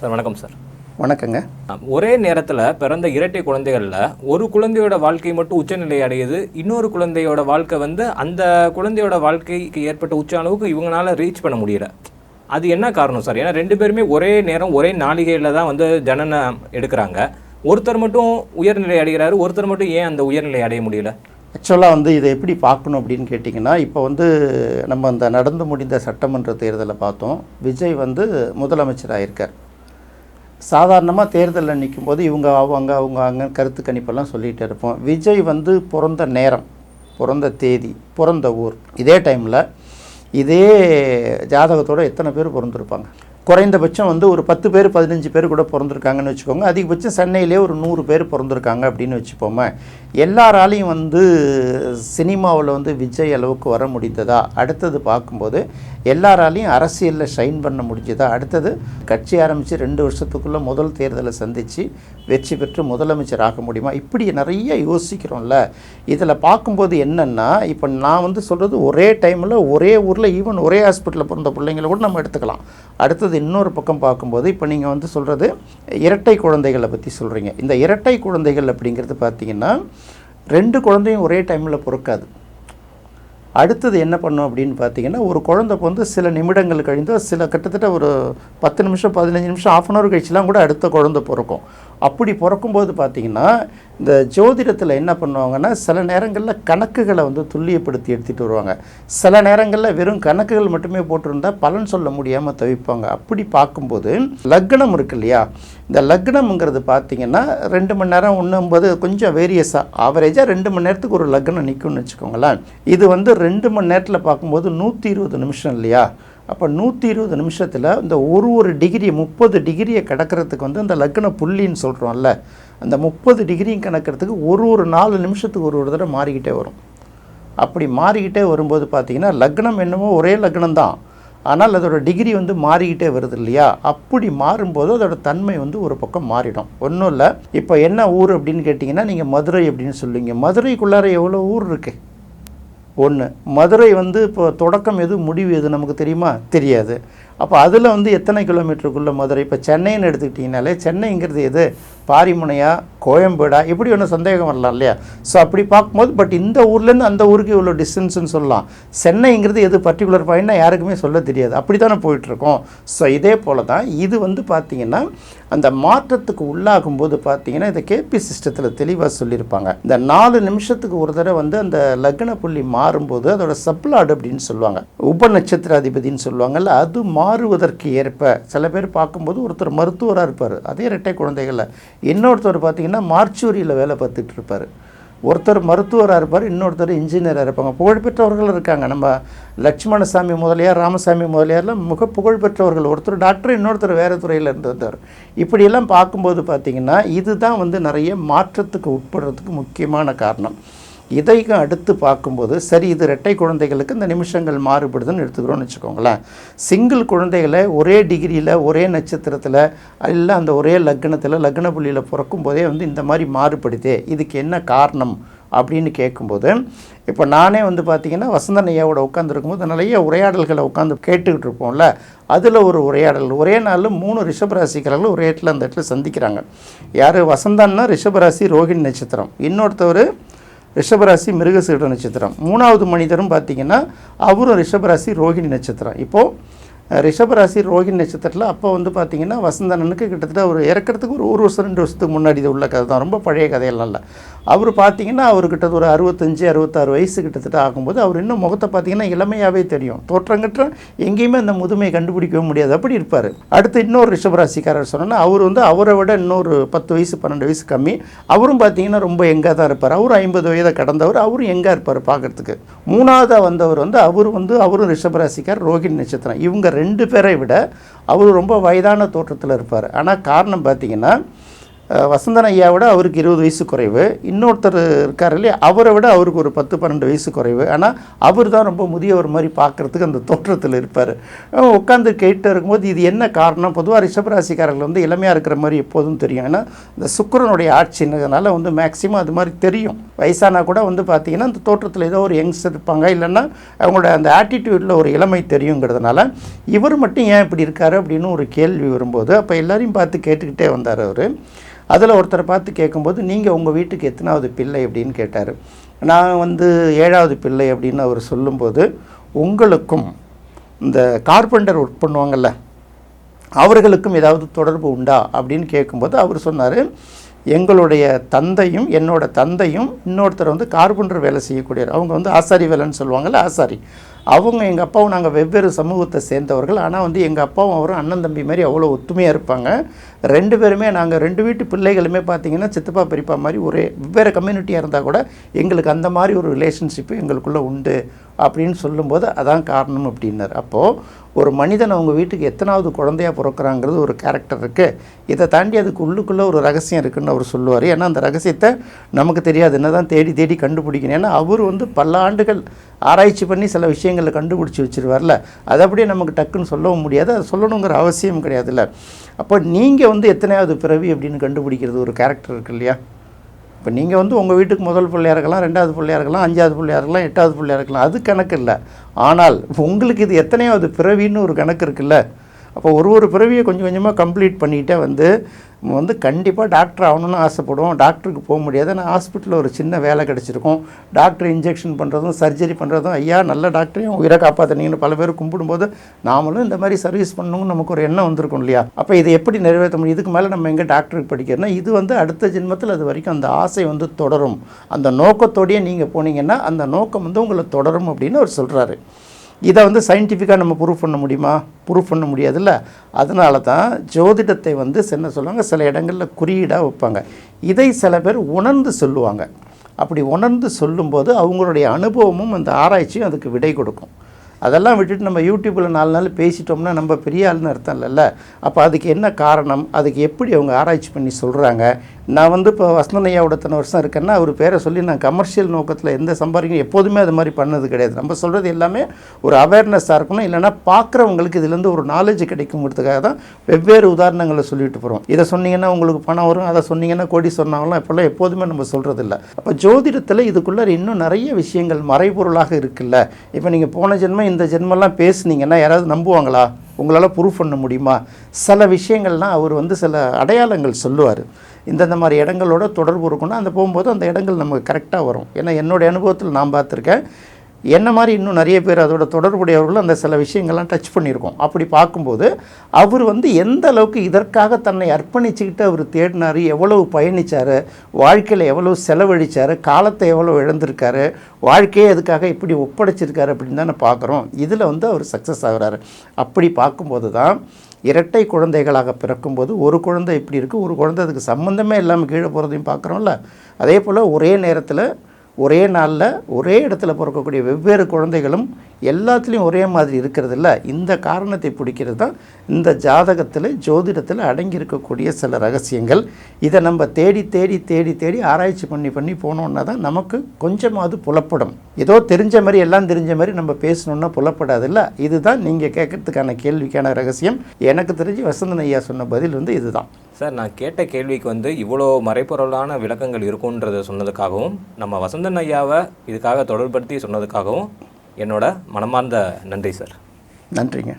Sir வணக்கம் sir. வணக்கங்க. ஒரே நேரத்தில் பிறந்த இரட்டை குழந்தைகளில் ஒரு குழந்தையோட வாழ்க்கை மட்டும் உச்சநிலை அடையுது, இன்னொரு குழந்தையோட வாழ்க்கை அந்த குழந்தையோட வாழ்க்கைக்கு ஏற்பட்ட உச்ச அளவுக்கு இவங்களால ரீச் பண்ண முடியல. அது என்ன காரணம் சார்? ஏன்னா ரெண்டு பேருமே ஒரே நேரம் ஒரே நாளிகையில் தான் ஜனனம் எடுக்கிறாங்க. ஒருத்தர் மட்டும் உயர்நிலை அடைகிறாரு, ஒருத்தர் மட்டும் ஏன் அந்த உயர்நிலை அடைய முடியல? ஆக்சுவலாக இதை எப்படி பார்க்கணும் அப்படின்னு கேட்டிங்கன்னா, இப்போ நம்ம அந்த நடந்து முடிந்த சட்டமன்ற தேர்தலை பார்த்தோம். விஜய் முதலமைச்சராக இருக்கார். சாதாரணமாக தேர்தலில் நிற்கும்போது அவங்க அங்கே கருத்து கணிப்பெல்லாம் சொல்லிகிட்டு இருப்போம். விஜய் பிறந்த நேரம், பிறந்த தேதி, பிறந்த ஊர், இதே டைமில் இதே ஜாதகத்தோடு எத்தனை பேர் பிறந்திருப்பாங்க? குறைந்தபட்சம் ஒரு 10 பேர் 15 பேர் கூட பிறந்திருக்காங்கன்னு வச்சுக்கோங்க. அதிகபட்சம் சென்னையிலே ஒரு 100 பேர் பிறந்திருக்காங்க அப்படின்னு வச்சுப்போமே. எல்லாராலையும் சினிமாவில் விஜய் அளவுக்கு வர முடிந்ததா? அடுத்தது பார்க்கும்போது எல்லாராலையும் அரசியலில் ஷைன் பண்ண முடிஞ்சதா? அடுத்தது கட்சி ஆரம்பித்து 2 வருஷத்துக்குள்ளே முதல் தேர்தலை சந்தித்து வெற்றி பெற்று முதலமைச்சர் ஆக முடியுமா? இப்படி நிறைய யோசிக்கிறோம்ல. இதில் பார்க்கும்போது என்னென்னா, இப்போ நான் சொல்கிறது ஒரே டைமில் ஒரே ஊரில் ஈவன் ஒரே ஹாஸ்பிட்டலில் பிறந்த பிள்ளைங்களை கூட நம்ம எடுத்துக்கலாம். அடுத்தது இன்னொரு பக்கம் பார்க்கும்போது இப்போ நீங்கள் சொல்கிறது இரட்டை குழந்தைகளை பற்றி சொல்கிறீங்க. இந்த இரட்டை குழந்தைகள் அப்படிங்கிறது பார்த்திங்கன்னா 2 குழந்தையும் ஒரே டைமில் பிறக்காது. அடுத்தது என்ன பண்ணும் அப்படின்னு பார்த்தீங்கன்னா, ஒரு குழந்தை சில நிமிடங்கள் கழிந்து கிட்டத்தட்ட ஒரு 10 நிமிஷம் 15 நிமிஷம் ½ அன் ஹவர் கழிச்சுலாம் கூட அடுத்த குழந்தை பிறக்கும். அப்படி பிறக்கும்போது பார்த்திங்கன்னா, இந்த ஜோதிடத்தில் என்ன பண்ணுவாங்கன்னா, சில நேரங்களில் கணக்குகளை துல்லியப்படுத்தி எடுத்துகிட்டு வருவாங்க. சில நேரங்களில் வெறும் கணக்குகள் மட்டுமே போட்டிருந்தால் பலன் சொல்ல முடியாமல் தவிப்பாங்க. அப்படி பார்க்கும்போது லக்னம் இருக்கு இல்லையா, இந்த லக்னம்ங்கிறது பார்த்திங்கன்னா 2 மணி நேரம் 1 கொஞ்சம் வேரியஸாக ஆவரேஜாக 2 மணி நேரத்துக்கு ஒரு லக்னம் நிற்கும்னு வச்சுக்கோங்களேன். இது 2 மணி நேரத்தில் பார்க்கும்போது 120 நிமிஷம் இல்லையா? அப்போ 120 நிமிஷத்தில் இந்த ஒரு டிகிரி 30 டிகிரியை கடக்கிறதுக்கு அந்த லக்ன புள்ளின்னு சொல்கிறோம்ல, அந்த 30 டிகிரியும் கணக்கிறதுக்கு ஒரு 4 நிமிஷத்துக்கு ஒரு தடவை மாறிக்கிட்டே வரும். அப்படி மாறிக்கிட்டே வரும்போது பார்த்திங்கன்னா லக்னம் என்னமோ ஒரே லக்னம் தான், ஆனால் அதோடய டிகிரி மாறிக்கிட்டே வருது இல்லையா? அப்படி மாறும்போது அதோடய தன்மை ஒரு பக்கம் மாறிடும். ஒன்றும் இல்லை, இப்போ என்ன ஊர் அப்படின்னு கேட்டிங்கன்னா, நீங்கள் மதுரை அப்படின்னு சொல்லுவீங்க. மதுரைக்குள்ளார எவ்வளோ ஊர் இருக்குது? ஒன்று. மதுரை இப்போ தொடக்கம் எது முடிவு எது நமக்கு தெரியுமா? தெரியாது. அப்போ அதில் எத்தனை கிலோமீட்டருக்குள்ளே மதுரை? இப்போ சென்னைன்னு எடுத்துக்கிட்டிங்கனாலே சென்னைங்கிறது எது? பாரிமுனையா, கோயம்பேடா, இப்படி ஒன்று சந்தேகம் வரலாம் இல்லையா? ஸோ அப்படி பார்க்கும்போது பட் இந்த ஊர்லேருந்து அந்த ஊருக்கு இவ்வளோ டிஸ்டன்ஸ்ன்னு சொல்லலாம். சென்னைங்கிறது எது பர்டிகுலர் பாயிண்ட்னா யாருக்குமே சொல்ல தெரியாது. அப்படி தானே போயிட்டுருக்கோம். ஸோ இதே போல் தான் இது பார்த்திங்கன்னா அந்த மாற்றத்துக்கு உள்ளாகும்போது பார்த்திங்கன்னா இந்த கேபி சிஸ்டத்தில் தெளிவாக சொல்லியிருப்பாங்க. இந்த 4 நிமிஷத்துக்கு ஒரு தடவை அந்த லக்ன புள்ளி மாறும்போது அதோட சப்ளாடு அப்படின்னு சொல்லுவாங்க, உப நட்சத்திராதிபதினு சொல்லுவாங்கல்ல, அது மாறுவதற்கு ஏற்ப சில பேர் பார்க்கும்போது ஒருத்தர் மருத்துவராக இருப்பார், அதே இரட்டை குழந்தைகளில். இன்னொருத்தர் பார்த்திங்கன்னா மார்ச்சூரியில் வேலை பார்த்துட்டு இருப்பார். ஒருத்தர் மருத்துவராக இருப்பார், இன்னொருத்தர் இன்ஜினியராக இருப்பாங்க. புகழ்பெற்றவர்கள் இருக்காங்க. நம்ம லட்சுமணசாமி முதலியார், ராமசாமி முதலியார்லாம் மிக புகழ்பெற்றவர்கள். ஒருத்தர் டாக்டர், இன்னொருத்தர் வேறு துறையில் இருந்தவர். இப்படியெல்லாம் பார்க்கும்போது பார்த்திங்கன்னா இதுதான் நிறைய மாற்றத்துக்கு உட்படுறதுக்கு முக்கியமான காரணம். இதையும் அடுத்து பார்க்கும்போது சரி, இது இரட்டை குழந்தைகளுக்கு இந்த நிமிஷங்கள் மாறுபடுதுன்னு எடுத்துக்கிறோன்னு வச்சுக்கோங்களேன். சிங்கிள் குழந்தைகளை ஒரே டிகிரியில் ஒரே நட்சத்திரத்தில் இல்லை அந்த ஒரே லக்னத்தில் லக்ன புள்ளியில் பிறக்கும் போதே இந்த மாதிரி மாறுபடுதே, இதுக்கு என்ன காரணம் அப்படின்னு கேட்கும்போது, இப்போ நானே பார்த்திங்கன்னா வசந்தன் ஐயாவோட உட்காந்துருக்கும்போது நிறைய உரையாடல்களை உட்காந்து கேட்டுக்கிட்டு இருப்போம்ல, அதில் ஒரு உரையாடல் ஒரே நாளில் 3 ரிஷபராசிக்காரர்கள் ஒரே இடத்துல அந்த இடத்துல சந்திக்கிறாங்க. யார்? வசந்தன்னா ரிஷபராசி ரோகிணி நட்சத்திரம், இன்னொருத்தவர் ரிஷபராசி மிருகசீட நட்சத்திரம், 3வது மனிதரும் பார்த்திங்கன்னா அவரும் ரிஷபராசி ரோகிணி நட்சத்திரம். இப்போது ரிஷபராசி ரோகிணி நட்சத்திரத்தில் அப்போ பார்த்திங்கன்னா வசந்தனனுக்கு கிட்டத்தட்ட ஒரு இறக்கிறதுக்கு ஒரு வருஷம் 2 வருஷத்துக்கு முன்னாடி இது உள்ள கதை தான், ரொம்ப பழைய கதையெல்லாம் இல்லை. அவர் பார்த்திங்கன்னா அவர்கிட்ட ஒரு 65 66 வயசு கிட்டத்தட்ட ஆகும்போது அவர் இன்னும் முகத்தை பார்த்திங்கன்னா இளமையாகவே தெரியும். தோற்றங்கற்ற எங்கேயுமே அந்த முதுமையை கண்டுபிடிக்கவே முடியாது, அப்படி இருப்பார். அடுத்து இன்னொரு ரிஷபராசிக்காரர் சொன்னால் அவர் அவரை விட இன்னொரு 10 வயசு 12 வயசு கம்மி. அவரும் பார்த்திங்கன்னா ரொம்ப எங்காக தான் இருப்பார். அவரும் 50 வயதை கடந்தவர், அவரும் எங்காக இருப்பார் பார்க்குறதுக்கு. 3வதாக வந்தவர் அவரும் ரிஷபராசிக்கார் ரோகிணி நட்சத்திரம். இவங்க 2 பேரை விட அவர் ரொம்ப வயதான தோற்றத்தில் இருப்பார். ஆனால் காரணம் பார்த்திங்கன்னா வசந்தன் ஐயாவோட அவருக்கு 20 வயசு குறைவு, இன்னொருத்தர் இருக்கார் இல்லையா, அவரை விட அவருக்கு ஒரு 10-12 வயசு குறைவு. ஆனால் அவர் தான் ரொம்ப முதியவர் மாதிரி பார்க்குறதுக்கு அந்த தோற்றத்தில் இருப்பார். உட்காந்து கேட்டு இருக்கும்போது இது என்ன காரணம்? பொதுவாக ரிஷபராசிக்காரர்கள் வந்து இளமையாக இருக்கிற மாதிரி எப்போதும் தெரியும். ஏன்னா இந்த சுக்கிரனுடைய ஆட்சின்றதுனால வந்து மேக்சிமம் அது மாதிரி தெரியும். வயசானா கூட வந்து பார்த்திங்கன்னா அந்த தோற்றத்தில் ஏதோ ஒரு யங்ஸ்டர் இருப்பாங்க, இல்லைன்னா அவங்களோட அந்த ஆட்டிடியூடில் ஒரு இளமை தெரியுங்கிறதுனால இவர் மட்டும் ஏன் இப்படி இருக்காரு அப்படின்னு ஒரு கேள்வி வரும்போது அப்போ எல்லாரையும் பார்த்து கேட்டுக்கிட்டே வந்தார் அவர். அதில் ஒருத்தரை பார்த்து கேட்கும்போது நீங்கள் உங்கள் வீட்டுக்கு எத்தனாவது பிள்ளை அப்படின்னு கேட்டார். நான் வந்து 7வது பிள்ளை அப்படின்னு அவர் சொல்லும்போது, உங்களுக்கும் இந்த கார்பெண்டர் ஒர்க் பண்ணுவாங்கள்ல அவர்களுக்கும் ஏதாவது தொடர்பு உண்டா அப்படின்னு கேட்கும்போது அவர் சொன்னார், எங்களுடைய தந்தையும் என்னோட தந்தையும் இன்னொருத்தர் வந்து கார்பெண்டர் வேலை செய்யக்கூடியவர், அவங்க வந்து ஆசாரி வேலைன்னு சொல்லுவாங்கள்ல, ஆசாரி. அவங்க எங்கள் அப்பாவும் நாங்கள் வெவ்வேறு சமூகத்தை சேர்ந்தவர்கள். ஆனால் வந்து எங்கள் அப்பாவும் அவரும் அண்ணன் தம்பி மாதிரி அவ்வளோ ஒத்துமையாக இருப்பாங்க. 2 பேருமே நாங்கள் 2 வீட்டு பிள்ளைகளுமே பார்த்திங்கன்னா சித்தப்பா பெரியப்பா மாதிரி ஒரே வெவ்வேறு கம்யூனிட்டியாக இருந்தால் கூட எங்களுக்கு அந்த மாதிரி ஒரு ரிலேஷன்ஷிப்பு எங்களுக்குள்ளே உண்டு அப்படின்னு சொல்லும்போது அதான் காரணம் அப்படின்னார். அப்போது ஒரு மனிதன் அவங்க வீட்டுக்கு எத்தனாவது குழந்தையாக பிறக்கிறாங்கிறது ஒரு கேரக்டர் இருக்குது. இதை தாண்டி அதுக்கு உள்ளுக்குள்ளே ஒரு ரகசியம் இருக்குதுன்னு அவர் சொல்லுவார். ஏன்னா அந்த ரகசியத்தை நமக்கு தெரியாது, என்ன தான் தேடி தேடி கண்டுபிடிக்கணும். ஏன்னா அவர் வந்து பல ஆண்டுகள் ஆராய்ச்சி பண்ணி சில விஷயங்களை கண்டுபிடிச்சி வச்சுருவார்ல, அதை அப்படியே நமக்கு டக்குன்னு சொல்லவும் முடியாது, அது சொல்லணுங்கிற அவசியம் கிடையாதுல்ல. அப்போ நீங்கள் வந்து எத்தனையாவது பிறவி அப்படின்னு கண்டுபிடிக்கிறது ஒரு கேரக்டர் இருக்கு இல்லையா. இப்போ நீங்கள் வந்து உங்கள் வீட்டுக்கு முதல் பிள்ளையாக இருக்கலாம், 2வது பிள்ளையாக இருக்கலாம், 5வது பிள்ளையாக இருக்கலாம், 8வது பிள்ளையாக இருக்கலாம், அது கணக்கு இல்லை. ஆனால் உங்களுக்கு இது எத்தனையாவது பிறவின்னு ஒரு கணக்கு இருக்குல்ல. அப்போ ஒரு பிறவியை கொஞ்சம் கொஞ்சமாக கம்ப்ளீட் பண்ணிக்கிட்டே வந்து கண்டிப்பாக டாக்டர் ஆகணும்னு ஆசைப்படுவோம். டாக்டருக்கு போக முடியாது, ஆனால் ஹாஸ்பிட்டலில் ஒரு சின்ன வேலை கிடச்சிருக்கும். டாக்டர் இன்ஜெக்ஷன் பண்ணுறதும் சர்ஜரி பண்ணுறதும், ஐயா நல்ல டாக்டரையும் உயிரை காப்பாற்றினீங்கன்னு பல பேர் கும்பிடும்போது நாமளும் இந்த மாதிரி சர்வீஸ் பண்ணணும்னு நமக்கு ஒரு எண்ணம் வந்திருக்கும் இல்லையா. அப்போ இதை எப்படி நிறைவேற்ற முடியும்? இதுக்கு மேலே நம்ம எங்கே டாக்டருக்கு படிக்கிறோன்னா இது வந்து அடுத்த ஜென்மத்தில் அது வரைக்கும் அந்த ஆசை வந்து தொடரும். அந்த நோக்கத்தோடையே நீங்கள் போனீங்கன்னா அந்த நோக்கம் வந்து உங்களை தொடரும் அப்படின்னு அவர் சொல்கிறாரு. இதை வந்து சயின்டிஃபிக்காக நம்ம ப்ரூஃப் பண்ண முடியுமா? ப்ரூஃப் பண்ண முடியாதுல்ல. அதனால தான் ஜோதிடத்தை வந்து என்ன சொல்லுவாங்க, சில இடங்களில் குறியீடாக வைப்பாங்க. இதை சில பேர் உணர்ந்து சொல்லுவாங்க. அப்படி உணர்ந்து சொல்லும்போது அவங்களுடைய அனுபவமும் அந்த ஆராய்ச்சியும் அதுக்கு விடை கொடுக்கும். அதெல்லாம் விட்டுட்டு நம்ம யூடியூப்பில் 4 நாள் பேசிட்டோம்னா நம்ம பெரிய ஆள்னு அர்த்தம் இல்லைல்ல. அப்போ அதுக்கு என்ன காரணம், அதுக்கு எப்படி அவங்க ஆராய்ச்சி பண்ணி சொல்கிறாங்க. நான் வந்து இப்போ வசந்தன் ஐயாவோட இத்தனை வருஷம் இருக்கேன்னா அவர் பேரை சொல்லி நான் கமர்ஷியல் நோக்கத்தில் எந்த சம்பாதிக்கும் எப்போதுமே அது மாதிரி பண்ணது கிடையாது. நம்ம சொல்கிறது எல்லாமே ஒரு அவேர்னஸாக இருக்கணும், இல்லைனா பார்க்குறவங்களுக்கு இதுலேருந்து ஒரு நாலேஜ் கிடைக்குங்கிறதுக்காக தான் வெவ்வேறு உதாரணங்களை சொல்லிட்டு போகிறோம். இதை சொன்னீங்கன்னா உங்களுக்கு பணம் வரும், அதை சொன்னீங்கன்னா கோடி சொன்னாங்களாம் இப்போல்லாம் எப்போதுமே நம்ம சொல்கிறது இல்லை. அப்போ ஜோதிடத்தில் இதுக்குள்ளே இன்னும் நிறைய விஷயங்கள் மறைபொருளாக இருக்குல்ல. இப்போ நீங்கள் போன ஜென்மம் இந்த ஜென்மெல்லாம் பேசுனீங்கன்னா யாராவது நம்புவாங்களா? உங்களால் ப்ரூஃப் பண்ண முடியுமா? சில விஷயங்கள்லாம் அவர் வந்து சில அடையாளங்கள் சொல்லுவார். இந்தந்த மாதிரி இடங்களோட தொடர்பு இருக்குன்னா அந்த போகும்போது அந்த இடங்கள் நமக்கு கரெக்டாக வரும். ஏன்னா என்னுடைய அனுபவத்தில் நான் பார்த்துருக்கேன். என்ன மாதிரி இன்னும் நிறைய பேர் அதோட தொடர்புடையவர்களும் அந்த சில விஷயங்கள்லாம் டச் பண்ணியிருக்கோம். அப்படி பார்க்கும்போது அவர் வந்து எந்த அளவுக்கு இதற்காக தன்னை அர்ப்பணிச்சுக்கிட்டு அவர் தேடினார், எவ்வளவு பயணித்தார், வாழ்க்கையில் எவ்வளோ செலவழித்தார், காலத்தை எவ்வளோ இழந்திருக்காரு, வாழ்க்கையே அதுக்காக இப்படி ஒப்படைச்சிருக்காரு அப்படின்னு தானே பார்க்குறோம். இதில் வந்து அவர் சக்ஸஸ் ஆகிறாரு. அப்படி பார்க்கும்போது தான் இரட்டை குழந்தைகளாக பிறக்கும்போது ஒரு குழந்தை இப்படி இருக்குது, ஒரு குழந்தை அதுக்கு சம்மந்தமே இல்லாமல் கீழே போகிறதையும் பார்க்குறோம்ல. அதே போல் ஒரே நேரத்தில் ஒரே நாளில் ஒரே இடத்துல பிறக்கக்கூடிய வெவ்வேறு குழந்தைகளும் எல்லாத்துலேயும் ஒரே மாதிரி இருக்கிறது இல்லை. இந்த காரணத்தை பிடிக்கிறது தான் இந்த ஜாதகத்தில் ஜோதிடத்தில் அடங்கி இருக்கக்கூடிய சில ரகசியங்கள். இதை நம்ம தேடி தேடி தேடி தேடி ஆராய்ச்சி பண்ணி பண்ணி போனோன்னா தான் நமக்கு கொஞ்சமாவது புலப்படும். ஏதோ தெரிஞ்ச மாதிரி எல்லாம் தெரிஞ்ச மாதிரி நம்ம பேசணுன்னா புலப்படாது இல்லை. இதுதான் நீங்கள் கேட்கறதுக்கான கேள்விக்கான ரகசியம். எனக்கு தெரிஞ்சு வசந்தன் ஐயா சொன்ன பதில் வந்து இதுதான். சார், நான் கேட்ட கேள்விக்கு வந்து இவ்வளோ மறைபொருளான விளக்கங்கள் இருக்குன்றதை சொன்னதுக்காகவும் நம்ம வசந்தன் ஐயாவை இதுக்காக தொடர்படுத்தி சொன்னதுக்காகவும் என்னோட மனமார்ந்த நன்றி சார். நன்றிங்க.